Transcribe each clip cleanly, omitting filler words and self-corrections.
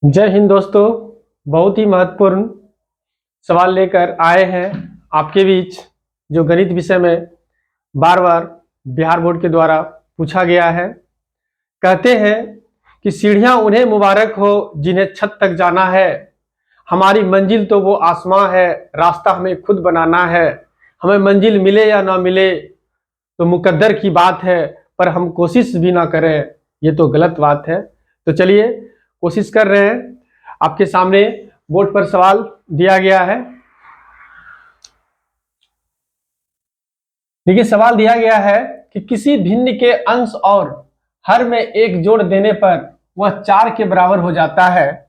जय हिंद दोस्तों। बहुत ही महत्वपूर्ण सवाल लेकर आए हैं आपके बीच, जो गणित विषय में बार बार बिहार बोर्ड के द्वारा पूछा गया है। कहते हैं कि सीढ़ियां उन्हें मुबारक हो जिन्हें छत तक जाना है। हमारी मंजिल तो वो आसमां है, रास्ता हमें खुद बनाना है। हमें मंजिल मिले या ना मिले तो मुकद्दर की बात है, पर हम कोशिश भी ना करें ये तो गलत बात है। तो चलिए कोशिश कर रहे हैं। आपके सामने बोर्ड पर सवाल दिया गया है। देखिए, सवाल दिया गया है कि किसी भिन्न के अंश और हर में एक जोड़ देने पर वह 4 के बराबर हो जाता है,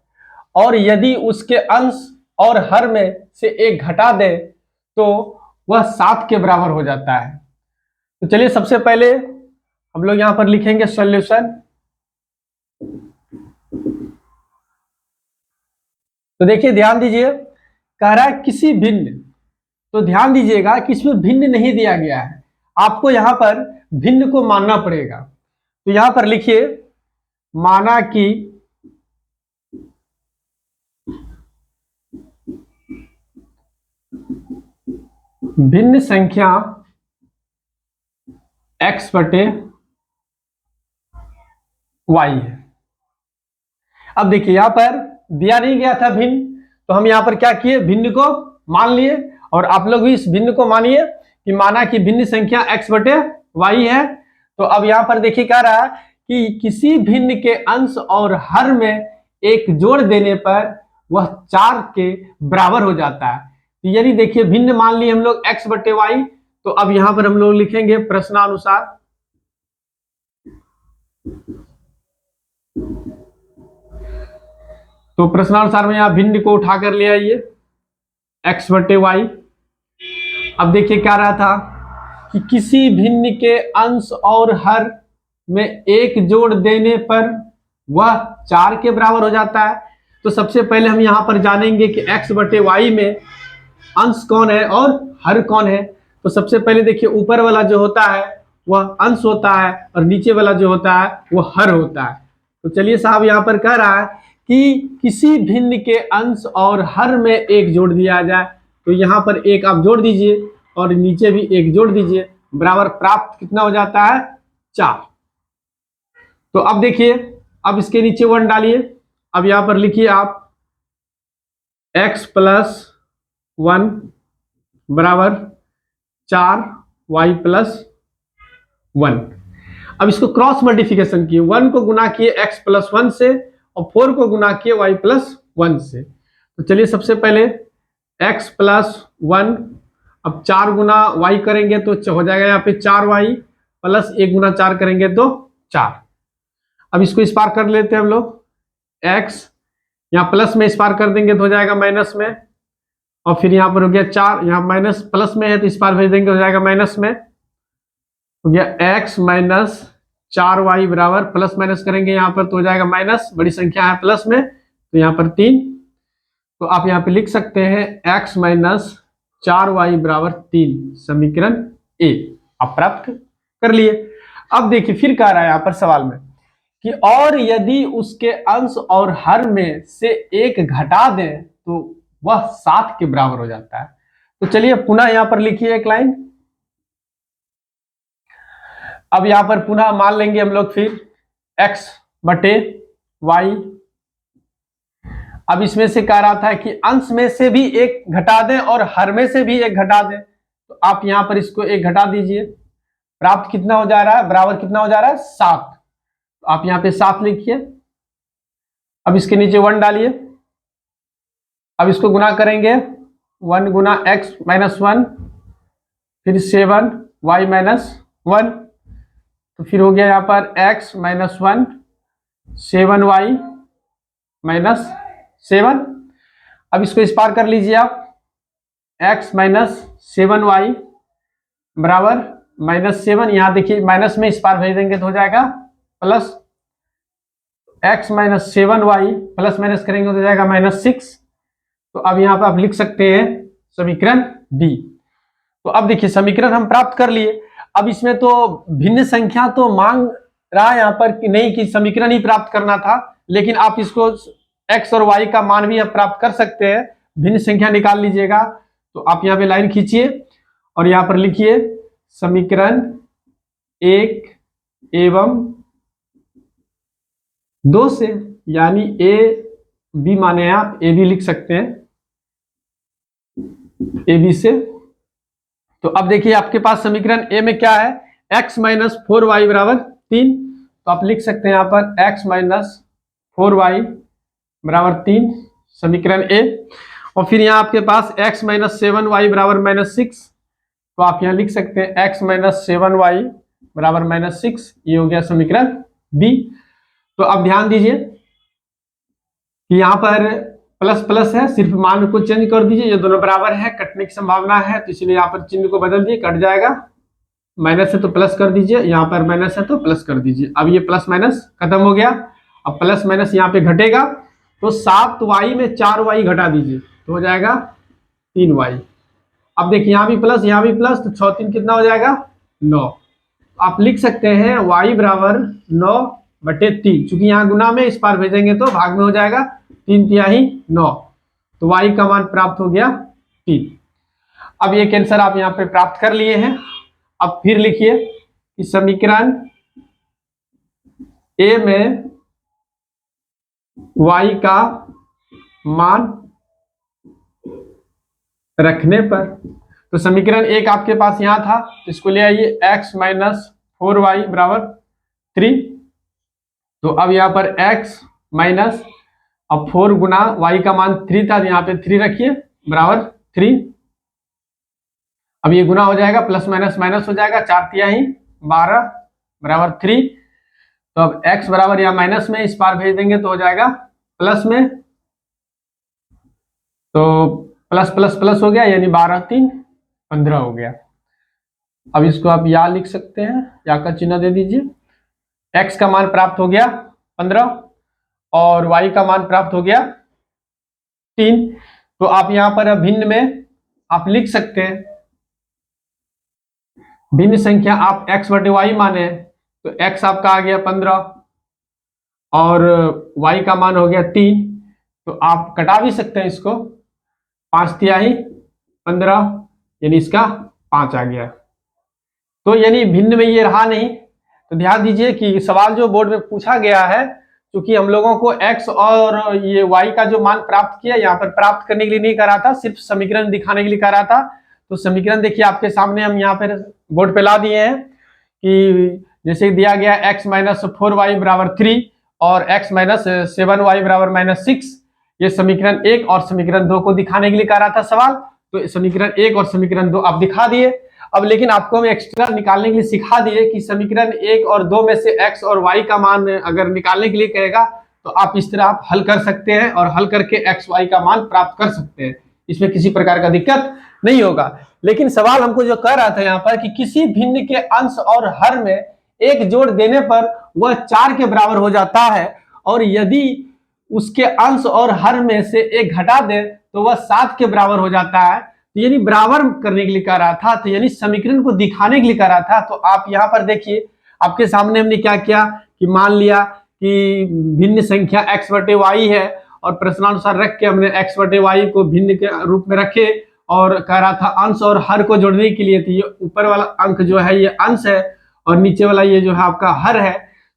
और यदि उसके अंश और हर में से एक घटा दे तो वह 7 के बराबर हो जाता है। तो चलिए सबसे पहले हम लोग यहां पर लिखेंगे सॉल्यूशन। तो देखिए, ध्यान दीजिए, कह रहा है किसी भिन्न, तो ध्यान दीजिएगा कि इसमें भिन्न नहीं दिया गया है, आपको यहां पर भिन्न को मानना पड़ेगा। तो यहां पर लिखिए, माना कि भिन्न संख्या x बटे y है। अब देखिए, यहां पर दिया नहीं गया था भिन्न, तो हम यहां पर क्या किए, भिन्न को मान लिए। और आप लोग भी इस भिन्न को मानिए कि माना कि भिन्न संख्या x बटे y है। तो अब यहां पर देखिए, कह रहा है कि किसी भिन्न के अंश और हर में एक जोड़ देने पर वह 4 के बराबर हो जाता है। तो यानी देखिए, भिन्न मान लिए हम लोग x बटे y। तो अब यहां पर हम लोग लिखेंगे प्रश्नानुसार। तो प्रश्नानुसार में यहां भिन्न को उठाकर ले आइए, x बटे y। अब देखिए, क्या रहा था कि किसी भिन्न के अंश और हर में एक जोड़ देने पर वह 4 के बराबर हो जाता है। तो सबसे पहले हम यहां पर जानेंगे कि x बटे y में अंश कौन है और हर कौन है। तो सबसे पहले देखिए, ऊपर वाला जो होता है वह अंश होता है और नीचे वाला जो होता है वह हर होता है। तो चलिए साहब, यहां पर कह रहा है कि किसी भिन्न के अंश और हर में एक जोड़ दिया जाए। तो यहां पर एक आप जोड़ दीजिए और नीचे भी एक जोड़ दीजिए, बराबर प्राप्त कितना हो जाता है, 4। तो अब देखिए, अब इसके नीचे 1 डालिए। अब यहां पर लिखिए आप x प्लस 1 बराबर 4y प्लस 1। अब इसको क्रॉस मल्टीप्लिकेशन किए, 1 को गुना किए x प्लस 1 से और 4 को गुना किए y प्लस 1 से। तो चलिए सबसे पहले x प्लस 1, अब 4 गुना y करेंगे तो हो जाएगा यहाँ पे 4y प्लस 1 गुना 4 करेंगे तो 4। अब इसको इस पार कर लेते हैं हम लोग, x यहाँ प्लस में इस पार कर देंगे तो हो जाएगा माइनस में, और फिर यहाँ पर हो गया 4, यहाँ माइनस प्लस में है तो इस पार भेज देंगे, हो जाएगा माइनस में, हो गया x माइनस 4y बराबर, प्लस माइनस करेंगे यहाँ पर तो हो जाएगा माइनस, बड़ी संख्या है प्लस में तो यहाँ पर 3। तो आप यहाँ पे लिख सकते हैं x माइनस 4y बराबर 3, समीकरण ए आप प्राप्त कर लिए। अब देखिए, फिर कह रहा है यहाँ पर सवाल में कि और यदि उसके अंश और हर में से एक घटा दें तो वह 7 के बराबर हो जाता है। तो चलिए पुनः यहां पर लिखिए एक लाइन। अब यहां पर पुनः मान लेंगे हम लोग फिर x बटे y। अब इसमें से कह रहा था कि अंश में से भी एक घटा दें और हर में से भी एक घटा दें। तो आप यहां पर इसको एक घटा दीजिए, प्राप्त कितना हो जा रहा है, बराबर कितना हो जा रहा है, 7। तो आप यहां पे 7 लिखिए। अब इसके नीचे 1 डालिए। अब इसको गुना करेंगे, 1 गुना x माइनस 1, फिर 7 y माइनस 1, तो फिर हो गया यहाँ पर x माइनस 1 7y माइनस 7। अब इसको इस पार कर लीजिए आप, x माइनस 7y बराबर माइनस 7। यहाँ देखिए माइनस में इस पार भेज देंगे तो हो जाएगा plus, x minus 7y plus minus करेंगे तो हो जाएगा माइनस 6। तो अब यहाँ पर आप लिख सकते हैं समीकरण बी। तो अब देखिए, समीकरण हम प्राप्त कर लिए। अब इसमें तो भिन्न संख्या तो मांग रहा है यहाँ पर कि नहीं, कि समीकरण ही प्राप्त करना था, लेकिन आप इसको एक्स और वाई का मान भी आप प्राप्त कर सकते हैं। भिन्न संख्या निकाल लीजिएगा। तो आप यहाँ पे लाइन खींचिए और यहाँ पर लिखिए समीकरण 1 एवं 2 से, यानी ए बी माने आप ए बी लिख सकते हैं, ए बी से। तो अब देखिए आपके पास समीकरण ए में क्या है, x माइनस 4y बराबर 3। तो आप लिख सकते हैं यहाँ पर x माइनस 4y बराबर 3, समीकरण ए। और फिर यहाँ आपके पास x माइनस 7y बराबर -6। तो आप यहाँ लिख सकते हैं x माइनस 7y बराबर -6। ये हो गया समीकरण बी। तो अब ध्यान दीजिए कि यहाँ पर प्लस प्लस है, सिर्फ मान को चेंज कर दीजिए, ये दोनों बराबर है, कटने की संभावना है, तो इसलिए यहाँ पर चिन्ह को बदल दिए, कट जाएगा। माइनस है तो प्लस कर दीजिए, यहाँ पर माइनस है तो प्लस कर दीजिए। अब ये प्लस माइनस खत्म हो गया। अब प्लस माइनस यहाँ पे घटेगा, तो 7y में 4y घटा दीजिए तो हो जाएगा 3y। अब देखिए यहाँ भी प्लस, तो 6 3 कितना हो जाएगा 9। आप लिख सकते हैं y बराबर 9/3। चूंकि यहाँ गुना में, इस पार भेजेंगे तो भाग में हो जाएगा 3 तिहाई 9। तो y का मान प्राप्त हो गया 3। अब ये आंसर आप यहाँ पे प्राप्त कर लिए हैं। अब फिर लिखिए कि समीकरण ए में y का मान रखने पर, तो समीकरण एक आपके पास यहां था, तो इसको ले आइए x माइनस 4y बराबर 3। तो अब यहाँ पर x माइनस, अब 4 गुना y का मान 3 था, यहाँ पे 3 रखिए बराबर 3। अब ये गुना हो जाएगा, प्लस माइनस माइनस हो जाएगा, 4 तिहाई 12 बराबर 3। तो अब x बराबर यहाँ माइनस में, इस पार भेज देंगे तो हो जाएगा प्लस में। तो प्लस प्लस प्लस हो गया, यानी 12 3 15 हो गया। अब इसको आप या लिख सकते हैं, या का चिन्ह दे दीजिए। x का मान प्राप्त हो गया 15 और y का मान प्राप्त हो गया 3। तो आप यहां पर भिन्न में आप लिख सकते हैं, भिन्न संख्या आप x/y माने, तो x आपका आ गया 15 और y का मान हो गया 3। तो आप कटा भी सकते हैं इसको, 5 तिहाई 15, यानी इसका 5 आ गया। तो यानी भिन्न में ये रहा नहीं। तो ध्यान दीजिए कि सवाल जो बोर्ड में पूछा गया है, क्योंकि हम लोगों को x और ये y का जो मान प्राप्त किया, यहाँ पर प्राप्त करने के लिए नहीं करा था, सिर्फ समीकरण दिखाने के लिए करा था। तो समीकरण देखिए आपके सामने हम यहाँ पर बोर्ड पे ला दिए हैं कि जैसे दिया गया x माइनस 4y बराबर 3 और x माइनस 7y बराबर -6। ये समीकरण 1 और समीकरण 2 को दिखाने के लिए करा था सवाल। तो समीकरण 1 और समीकरण 2 आप दिखा दिए। अब लेकिन आपको हम एक्स्ट्रा निकालने के लिए सिखा दिए कि समीकरण 1 और 2 में से x और y का मान अगर निकालने के लिए कहेगा तो आप इस तरह आप हल कर सकते हैं और हल करके x y का मान प्राप्त कर सकते हैं। इसमें किसी प्रकार का दिक्कत नहीं होगा। लेकिन सवाल हमको जो कह रहा था यहाँ पर कि किसी भिन्न के अंश और हर में एक जोड़ देने पर वह 4 के बराबर हो जाता है, और यदि उसके अंश और हर में से एक घटा दे तो वह 7 के बराबर हो जाता है। तो यानी बराबर करने के लिए कह रहा था, तो यानी समीकरण को दिखाने के लिए कह रहा था। तो आप यहाँ पर देखिए आपके सामने हमने क्या किया कि मान लिया कि भिन्न संख्या x/y है और प्रश्नानुसार रख के हमने x/y को भिन्न के रूप में रखे और कह रहा था अंश और हर को जोड़ने के लिए। तो ये ऊपर वाला अंक जो है ये अंश है और नीचे वाला ये जो है आपका हर है।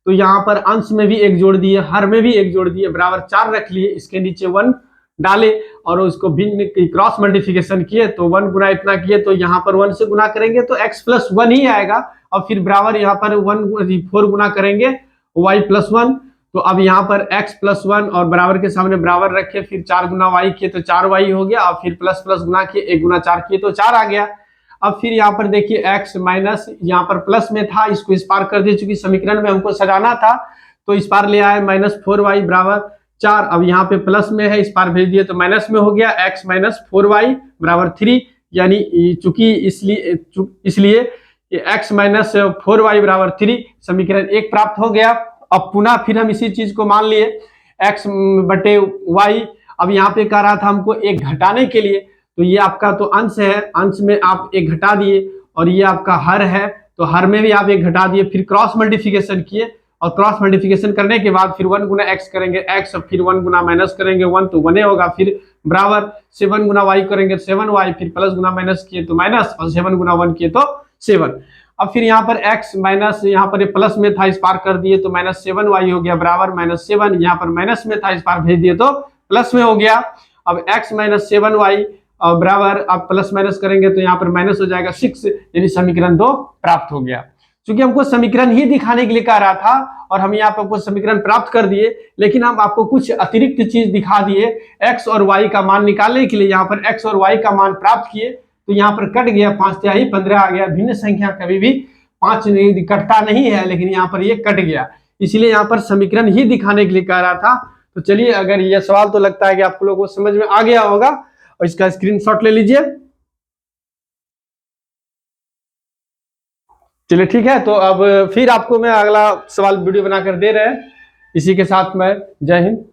तो यहाँ पर अंश में भी एक जोड़ दिए, हर में भी एक जोड़ दिए, बराबर 4 रख लिए, इसके नीचे 1 डाले और उसको भिन्न क्रॉस मल्टीप्लिकेशन किए। तो 1 गुना इतना किए, तो यहाँ पर 1 से गुना करेंगे तो x + 1 ही आएगा, और फिर बराबर यहाँ पर 4 गुना करेंगे y + 1। तो अब यहाँ पर x + 1 और बराबर के सामने बराबर रखे, फिर 4 गुना y किए तो 4y हो गया, और फिर प्लस प्लस गुना किए 1 गुना 4 किए तो 4 आ गया। अब फिर यहाँ पर देखिए x माइनस, यहाँ पर प्लस में था, इसको इस पार कर दिए, चूंकि समीकरण में हमको सजाना था तो इस पार ले आए, -4y बराबर 4। अब यहाँ पे प्लस में है, इस पार भेज दिए तो माइनस में हो गया, x माइनस 4y बराबर 3। यानी चूंकि इसलिए x माइनस 4y बराबर 3 समीकरण 1 प्राप्त हो गया। अब पुनः फिर हम इसी चीज को मान लिए x/y। अब यहाँ पे कह रहा था हमको एक घटाने के लिए, तो ये आपका तो अंश है, अंश में आप एक घटा दिए, और ये आपका हर है तो हर में भी आप एक घटा दिए, फिर क्रॉस मल्टीप्लिकेशन किए और क्रॉस मल्टीप्लिकेशन करने के बाद फिर 1 गुना एक्स करेंगे एक्स, फिर 1 गुना माइनस करेंगे 1 तो 1 होगा, फिर बराबर 7 गुना वाई करेंगे 7y, फिर प्लस गुना माइनस किए तो माइनस, और 7 गुना 1 किए तो 7। अब फिर यहाँ पर x माइनस, यहाँ पर प्लस में था इस पार कर दिए तो -7y हो गया बराबर -7, यहाँ पर माइनस में था इस पार भेज दिए तो प्लस में हो गया। अब x माइनस 7y बराबर, अब प्लस माइनस करेंगे तो यहाँ पर माइनस हो जाएगा 6, यानी समीकरण 2 प्राप्त हो गया। क्योंकि हमको समीकरण ही दिखाने के लिए कह रहा था और हम यहाँ पर आपको समीकरण प्राप्त कर दिए, लेकिन हम आपको कुछ अतिरिक्त चीज दिखा दिए। x और y का मान निकालने के लिए यहाँ पर x और y का मान प्राप्त किए तो यहाँ पर कट गया 5 15 आ गया। भिन्न संख्या कभी भी 5 नहीं कटता नहीं है, लेकिन यहाँ पर ये कट गया, इसलिए यहाँ पर समीकरण ही दिखाने के लिए कह रहा था। तो चलिए, अगर ये सवाल तो लगता है कि आप लोगों को समझ में आ गया होगा, और इसका स्क्रीनशॉट ले लीजिए। चलिए ठीक है, तो अब फिर आपको मैं अगला सवाल वीडियो बनाकर दे रहे हैं। इसी के साथ मैं जय हिंद।